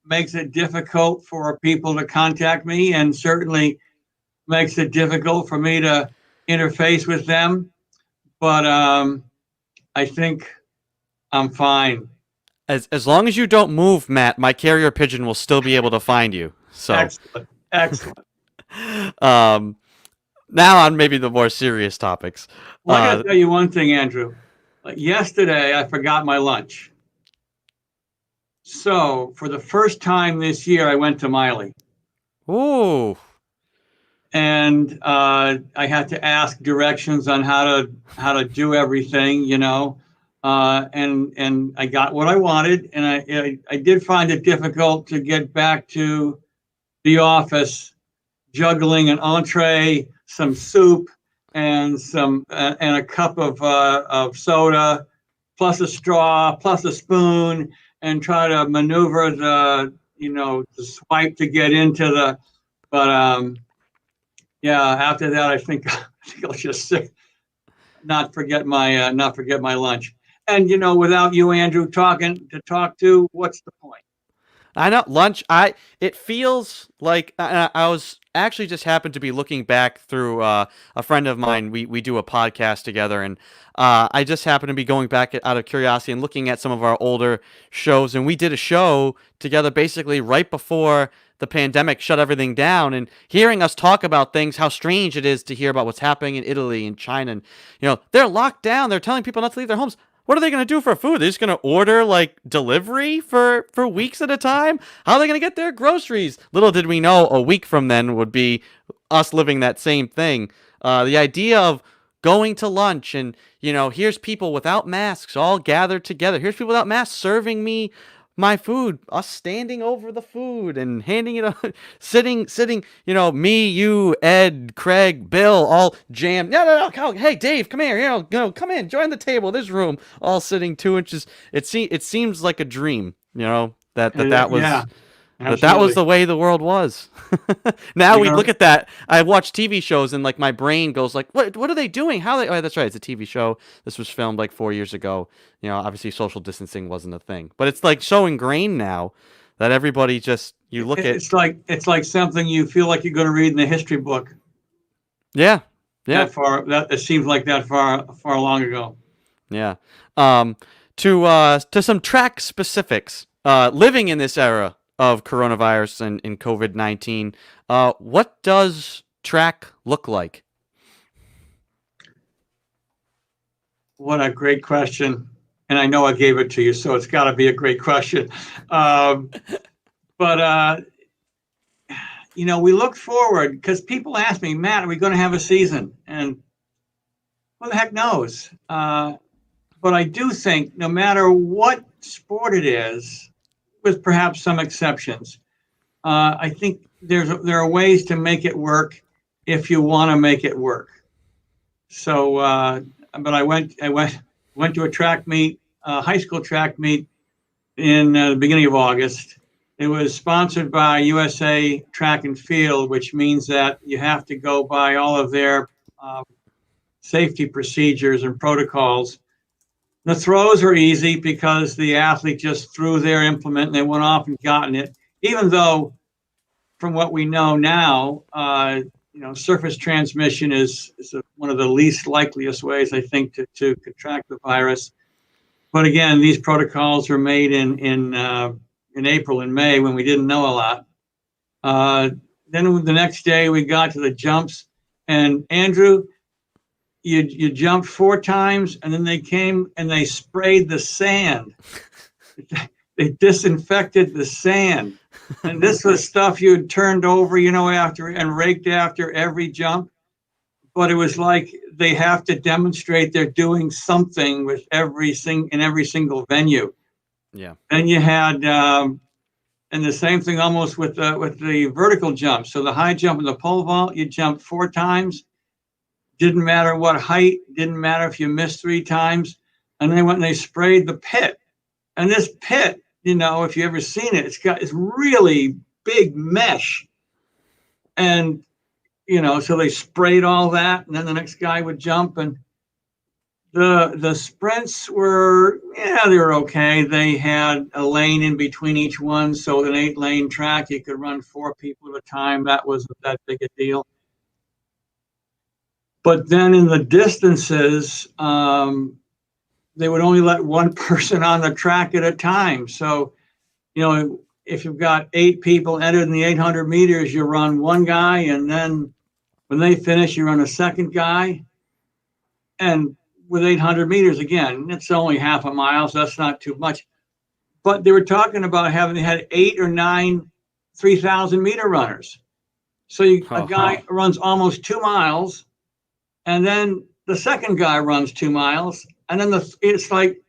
makes it difficult for people to contact me, and certainly makes it difficult for me to interface with them. But I think I'm fine. As long as you don't move, Matt, my carrier pigeon will still be able to find you. So Excellent. Now on maybe the more serious topics. Well, I got to tell you one thing, Andrew. Like yesterday, I forgot my lunch. So for the first time this year, I went to Miley. Ooh. And I had to ask directions on how to do everything, and I got what I wanted. And I did find it difficult to get back to the office, juggling an entree, some soup, and a cup of soda, plus a straw, plus a spoon, and try to maneuver the swipe to get into the. But after that, I think I'll just not forget my lunch. And without you, Andrew, talk to, what's the point? I know lunch. It feels like I was actually just happened to be looking back through a friend of mine. We do a podcast together, and I just happened to be going back out of curiosity and looking at some of our older shows, and we did a show together basically right before the pandemic shut everything down, and hearing us talk about things, how strange it is to hear about what's happening in Italy and China, and they're locked down. They're telling people not to leave their homes. What are they going to do for food? They're just going to order like delivery for weeks at a time? How are they going to get their groceries? Little did we know a week from then would be us living that same thing. The idea of going to lunch and, here's people without masks all gathered together. Here's people without masks serving me my food, us standing over the food and handing it up, sitting, me, you, Ed, Craig, Bill, all jammed. No, hey, Dave, come here, come in, join the table, this room, all sitting 2 inches. It seems like a dream, that was, But that was Absolutely. the way the world was. Now You we know- look at that. I watch TV shows and like my brain goes like, what are they doing? How they? Oh, that's right. It's a TV show. This was filmed like 4 years ago. Obviously social distancing wasn't a thing, but it's like so ingrained now that everybody just you look at. It's like something you feel like you're going to read in the history book. Yeah. That far, that it seems like that far long ago. Yeah. To some track specifics. Living in this era of coronavirus and COVID-19, what does track look like? What a great question. And I know I gave it to you, so it's got to be a great question. But we look forward because people ask me, Matt, are we going to have a season? And who the heck knows? But I do think no matter what sport it is, with perhaps some exceptions, I think there are ways to make it work if you want to make it work. So, but I went to a track meet, high school track meet in the beginning of August. It was sponsored by USA Track and Field, which means that you have to go by all of their safety procedures and protocols. The throws were easy because the athlete just threw their implement and they went off and gotten it, even though from what we know now, surface transmission is one of the least likeliest ways, I think, to contract the virus. But again, these protocols were made in April and May when we didn't know a lot. Then the next day we got to the jumps, and Andrew, you jumped 4 times, and then they came and they sprayed the sand. They disinfected the sand. And this was stuff you had turned over, after and raked after every jump. But it was like they have to demonstrate they're doing something with every single venue. Yeah. And you had, and the same thing almost with the vertical jump. So the high jump and the pole vault, you jumped 4 times. Didn't matter what height, didn't matter if you missed 3 times. And they went and they sprayed the pit. And this pit, if you ever seen it, it's really big mesh. And, so they sprayed all that, and then the next guy would jump. And the sprints were, they were okay. They had a lane in between each one. So an 8-lane track, you could run 4 people at a time. That wasn't that big a deal. But then in the distances, they would only let 1 person on the track at a time. So, if you've got 8 people entered in the 800 meters, you run 1 guy, and then when they finish, you run a second guy. And with 800 meters, again, it's only half a mile, so that's not too much. But they were talking about having had 8 or 9 3,000 meter runners. So a guy runs almost 2 miles, and then the second guy runs 2 miles, and then it's like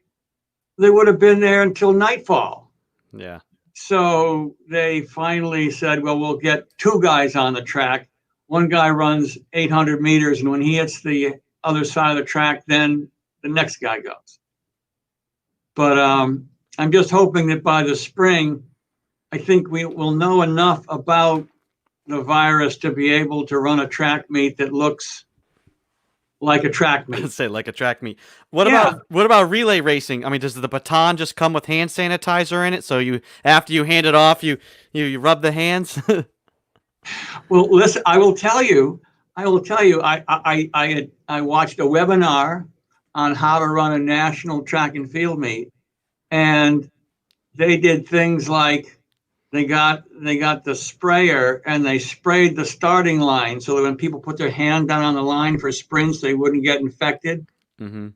they would have been there until nightfall. Yeah. So they finally said, well, we'll get 2 guys on the track. 1 guy runs 800 meters, and when he hits the other side of the track, then the next guy goes. But I'm just hoping that by the spring, I think we will know enough about the virus to be able to run a track meet that looks like a track meet. I'd say like a track meet. What about relay racing? I mean, does the baton just come with hand sanitizer in it? So after you hand it off, you rub the hands? Well, listen, I will tell you, I watched a webinar on how to run a national track and field meet, and they did things like they got the sprayer and they sprayed the starting line so that when people put their hand down on the line for sprints, they wouldn't get infected. Mm-hmm.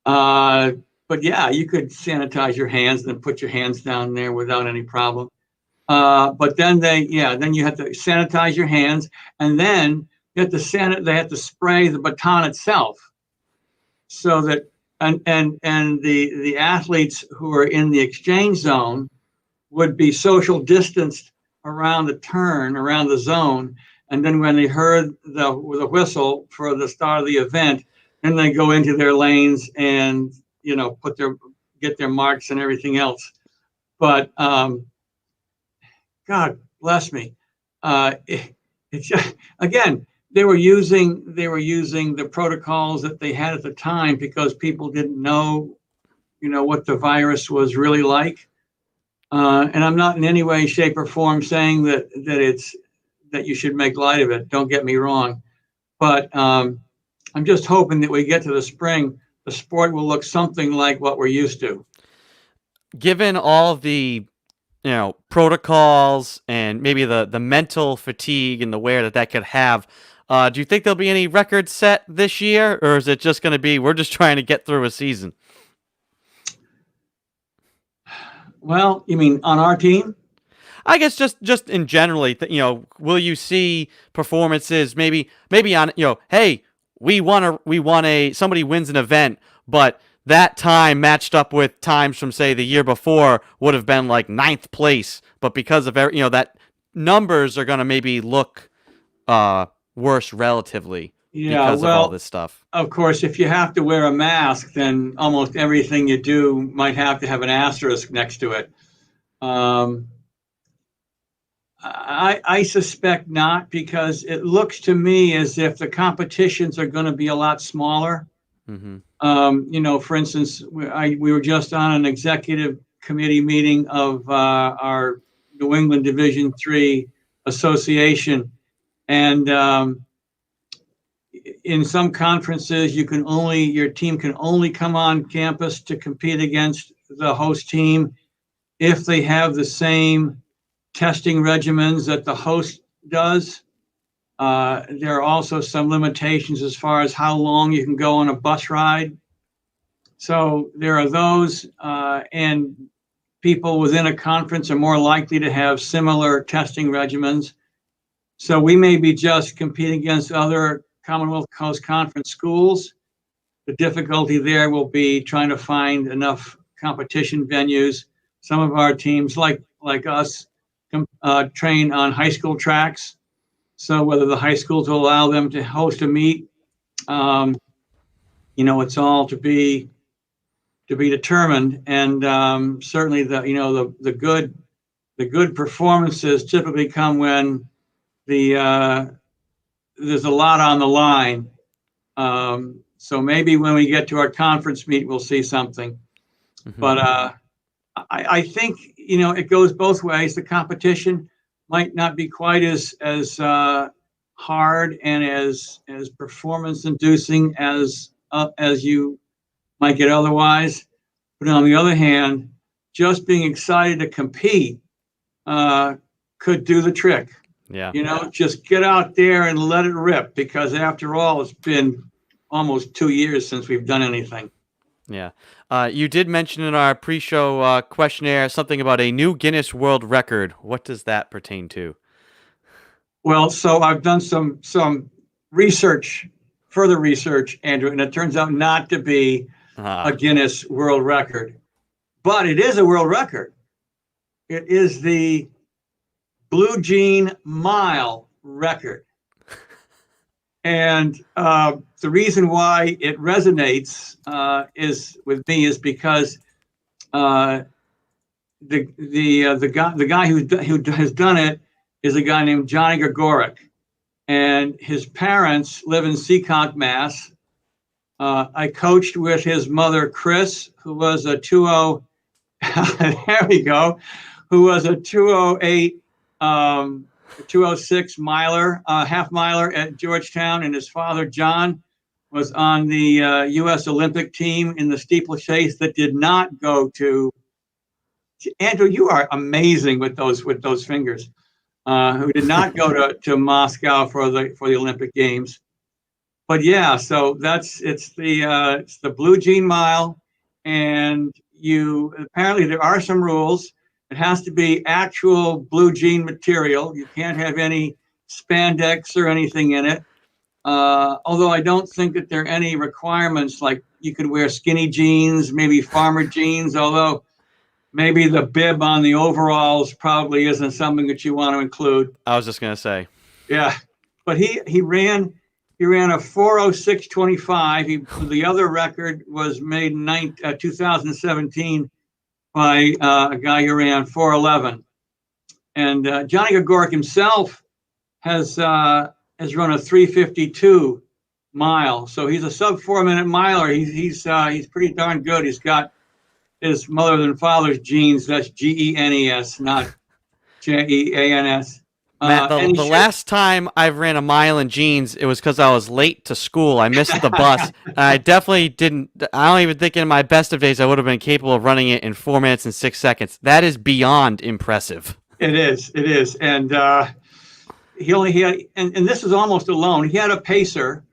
But yeah, you could sanitize your hands and then put your hands down there without any problem. But then then you have to sanitize your hands, and then you have to they have to spray the baton itself, so that and the athletes who are in the exchange zone would be social distanced around the turn, around the zone, and then when they heard the whistle for the start of the event, then they go into their lanes and get their marks and everything else. But God bless me. It's just, again, they were using the protocols that they had at the time because people didn't know, what the virus was really like. And I'm not in any way, shape, or form saying that you should make light of it. Don't get me wrong, but I'm just hoping that we get to the spring, the sport will look something like what we're used to. Given all the protocols and maybe the mental fatigue and the wear that could have, do you think there'll be any records set this year, or is it just going to be we're just trying to get through a season? Well, you mean on our team? I guess just in generally, will you see performances maybe on, hey, somebody wins an event, but that time matched up with times from, say, the year before would have been like 9th place, but because of that numbers are going to maybe look worse relatively because of all this stuff. Of course, if you have to wear a mask, then almost everything you do might have to have an asterisk next to it. I suspect not, because it looks to me as if the competitions are going to be a lot smaller. Mm-hmm. For instance, we were just on an executive committee meeting of our New England Division III Association, and in some conferences, your team can only come on campus to compete against the host team if they have the same testing regimens that the host does. There are also some limitations as far as how long you can go on a bus ride. So there are those, and people within a conference are more likely to have similar testing regimens. So we may be just competing against other Commonwealth Coast Conference schools. The difficulty there will be trying to find enough competition venues. Some of our teams, like us, train on high school tracks. So whether the high schools will allow them to host a meet, it's all to be determined. And certainly the good performances typically come when there's a lot on the line. So maybe when we get to our conference meet, we'll see something. Mm-hmm. But I think it goes both ways. The competition might not be quite as hard and as performance inducing as you might get otherwise. But on the other hand, just being excited to compete could do the trick. Yeah. Just get out there and let it rip, because after all, it's been almost 2 years since we've done anything. Yeah. You did mention in our pre-show questionnaire something about a new Guinness World Record. What does that pertain to? Well, so I've done some further research, Andrew, and it turns out not to be a Guinness World Record, but it is a world record. It is the Blue Jean Mile record. And the reason why it resonates with me is because the guy who has done it is a guy named Johnny Gregoric, and his parents live in Seahawk, Mass. I coached with his mother, Chris, who was a 2:0. There we go. Who was a 2:08. 2:06 miler, half miler at Georgetown, and his father John was on the U.S. Olympic team in the steeplechase that did not go to. Andrew, you are amazing with those fingers. Who did not go to Moscow for the Olympic Games, but yeah. So it's the Blue Jean Mile, and apparently there are some rules. It has to be actual blue jean material. You can't have any spandex or anything in it. Although I don't think that there are any requirements, like you could wear skinny jeans, maybe farmer jeans, although maybe the bib on the overalls probably isn't something that you want to include. I was just going to say. Yeah. But he ran a 4:06.25. The other record was made in 2017. By a guy who ran 4:11. And Johnny Gagoric himself has run a 3:52 mile, so he's a sub 4-minute miler. He's pretty darn good. He's got his mother and father's genes. That's GENES, not JEANS. Matt, the last time I ran a mile in jeans, it was because I was late to school. I missed the bus. I definitely didn't. I don't even think in my best of days I would have been capable of running it in 4 minutes and 6 seconds. That is beyond impressive. It is, and he only had, and this is almost alone. He had a pacer,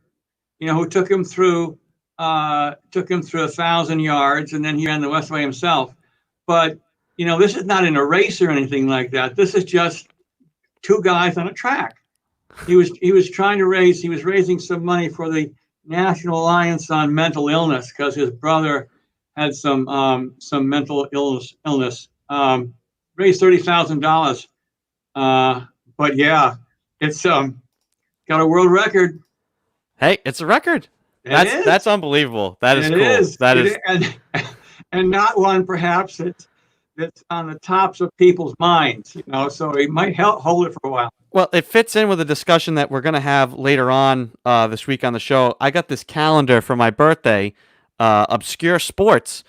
who took him through 1,000 yards, and then he ran the rest way himself. But this is not in a race or anything like that. This is just two guys on a track. He was raising some money for the National Alliance on Mental Illness because his brother had some mental illness. Raised $30,000. But yeah, it's got a world record. Hey, it's a record. That's unbelievable. That is cool. And not one perhaps that's on the tops of people's minds, so it might hold it for a while. Well, it fits in with a discussion that we're going to have later on this week on the show. I got this calendar for my birthday, Obscure Sports.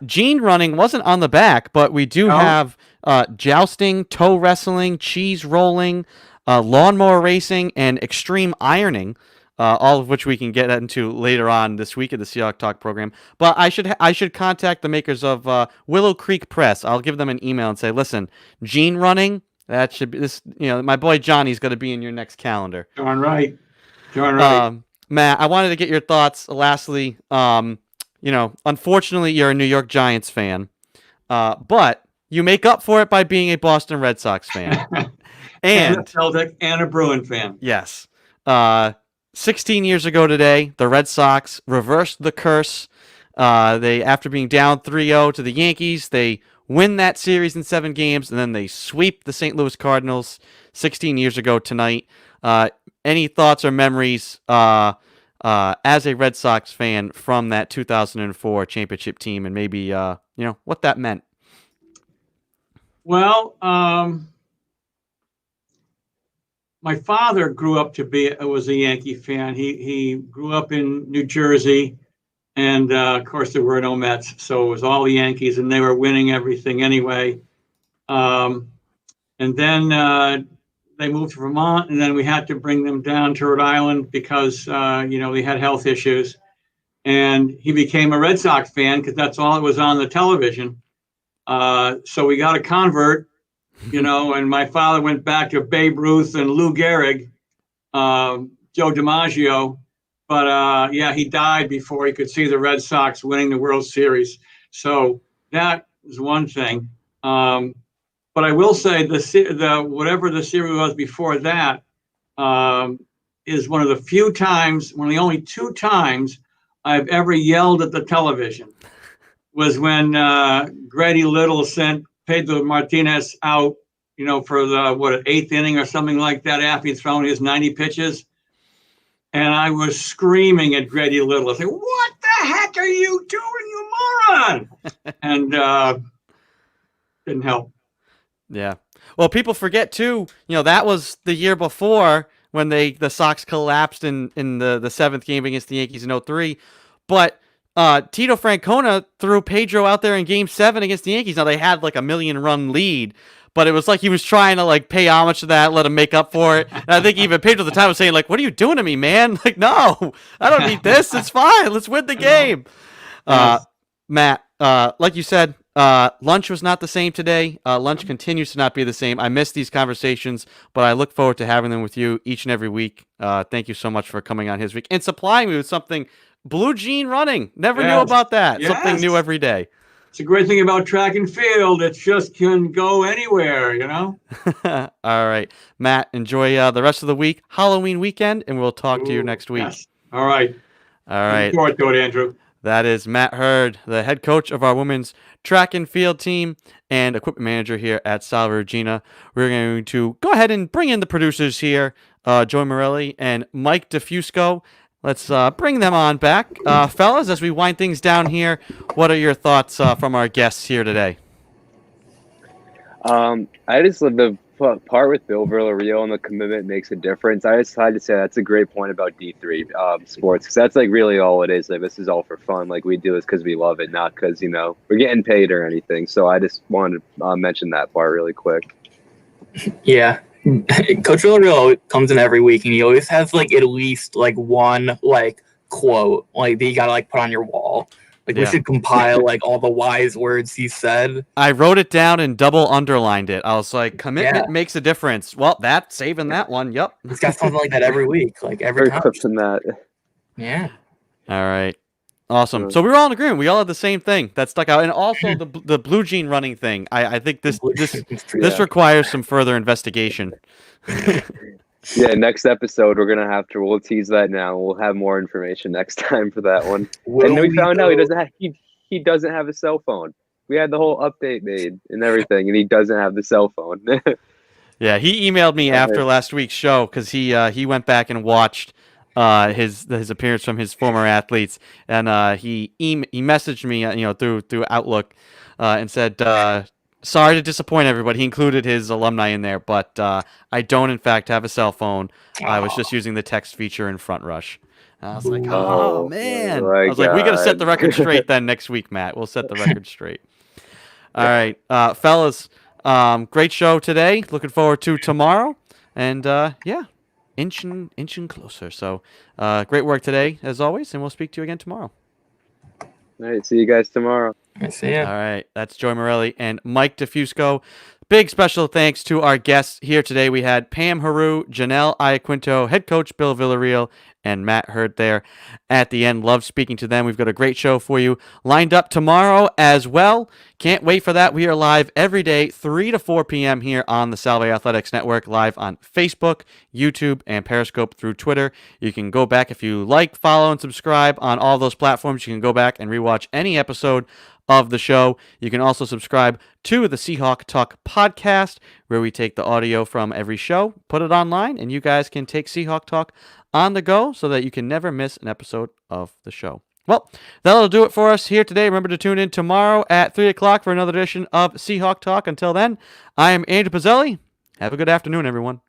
Gene running wasn't on the back, but we do have jousting, toe wrestling, cheese rolling, lawnmower racing, and extreme ironing. All of which we can get into later on this week of the Seahawk Talk program. But I should contact the makers of Willow Creek Press. I'll give them an email and say, listen, Gene running, that should be this. My boy Johnny's going to be in your next calendar. Darn right. Matt, I wanted to get your thoughts. Lastly, unfortunately, you're a New York Giants fan, but you make up for it by being a Boston Red Sox fan and a Celtic and a Bruin fan. Yes. 16 years ago today, the Red Sox reversed the curse. They, after being down 3-0 to the Yankees, they win that series in 7 games, and then they sweep the St. Louis Cardinals 16 years ago tonight. Any thoughts or memories as a Red Sox fan from that 2004 championship team, and maybe what that meant? Well, my father grew up was a Yankee fan. He grew up in New Jersey, and of course there were no Mets, so it was all the Yankees, and they were winning everything anyway. And then they moved to Vermont, and then we had to bring them down to Rhode Island because they had health issues. And he became a Red Sox fan because that's all it was on the television. So we got a convert. And my father went back to Babe Ruth and Lou Gehrig, Joe DiMaggio, but he died before he could see the Red Sox winning the World Series. So that is one thing. But I will say the whatever the series was before that is one of the only 2 times I've ever yelled at the television was when Grady Little sent Pedro Martinez out, for the 8th inning or something like that after he'd thrown his 90 pitches. And I was screaming at Grady Little. I said, "What the heck are you doing, you moron?" And didn't help. Yeah. Well, people forget too, that was the year before when the Sox collapsed in the 7th game against the Yankees in 2003. But Tito Francona threw Pedro out there in Game 7 against the Yankees. Now, they had like a 1,000,000-run lead, but it was like he was trying to pay homage to that, let him make up for it. And I think even Pedro at the time was saying, "What are you doing to me, man? No, I don't need this. It's fine. Let's win the game." Matt, like you said, lunch was not the same today. Lunch continues to not be the same. I miss these conversations, but I look forward to having them with you each and every week. Thank you so much for coming on his week and supplying me with something. Blue Jean running. Never knew about that. Yes. Something new every day. It's a great thing about track and field. It just can go anywhere, All right. Matt, enjoy the rest of the week, Halloween weekend, and we'll talk to you next week. Yes. All right. Looking forward to it, Andrew. That is Matt Hurd, the head coach of our women's track and field team and equipment manager here at Salve Regina. We're going to go ahead and bring in the producers here, Joey Morelli and Mike DeFusco. Let's bring them on back. Fellas, as we wind things down here, what are your thoughts from our guests here today? I just love the part with Bill Villareal and the commitment makes a difference. I just had to say that's a great point about D3 sports, because that's like really all it is. Like, this is all for fun. Like, we do this because we love it, not because we're getting paid or anything. So I just wanted to mention that part really quick. Yeah. Coach Villareal comes in every week, and he always has like at least like one like quote like that you gotta like put on your wall. Like, we should compile like all the wise words he said. I wrote it down and double underlined it. I was like, commitment makes a difference. Well, saving that one. Yep. He's got something like that every week, like every time. Clips in that. Yeah. All right. Awesome. So we were all in agreement. We all had the same thing that stuck out, and also the blue jean running thing. I think this requires some further investigation. Yeah, next episode we'll tease that now. We'll have more information next time for that one. And we found out he doesn't have a cell phone. We had the whole update made and everything, and he doesn't have the cell phone. Yeah, he emailed me after last week's show because he went back and watched his appearance from his former athletes, and he messaged me through Outlook and said, sorry to disappoint everybody. He included his alumni in there, but I don't in fact have a cell phone. I was just using the text feature in Front Rush. I was like, oh man. I was like, we got to set the record straight then next week, Matt. We'll set the record straight. All right, fellas, great show today. Looking forward to tomorrow. And inching closer. So great work today, as always, and we'll speak to you again tomorrow. All right, see you guys tomorrow. See ya. All right, that's Joey Morelli and Mike DeFusco. Big special thanks to our guests here today. We had Pam Heroux, Jannelle Iaquinto, head coach Bill Villareal, and Matt Hurd there at the end. Love speaking to them. We've got a great show for you lined up tomorrow as well. Can't wait for that. We are live every day, 3 to 4 p.m. here on the Salve Athletics Network, live on Facebook, YouTube, and Periscope through Twitter. You can go back if you like, follow, and subscribe on all those platforms. You can go back and rewatch any episode of the show. You can also subscribe to the Seahawk Talk podcast, where we take the audio from every show, put it online, and you guys can take Seahawk Talk on the go so that you can never miss an episode of the show. Well, that'll do it for us here today. Remember to tune in tomorrow at 3 o'clock for another edition of Seahawk Talk. Until then, I am Andrew Pizzelli. Have a good afternoon, everyone.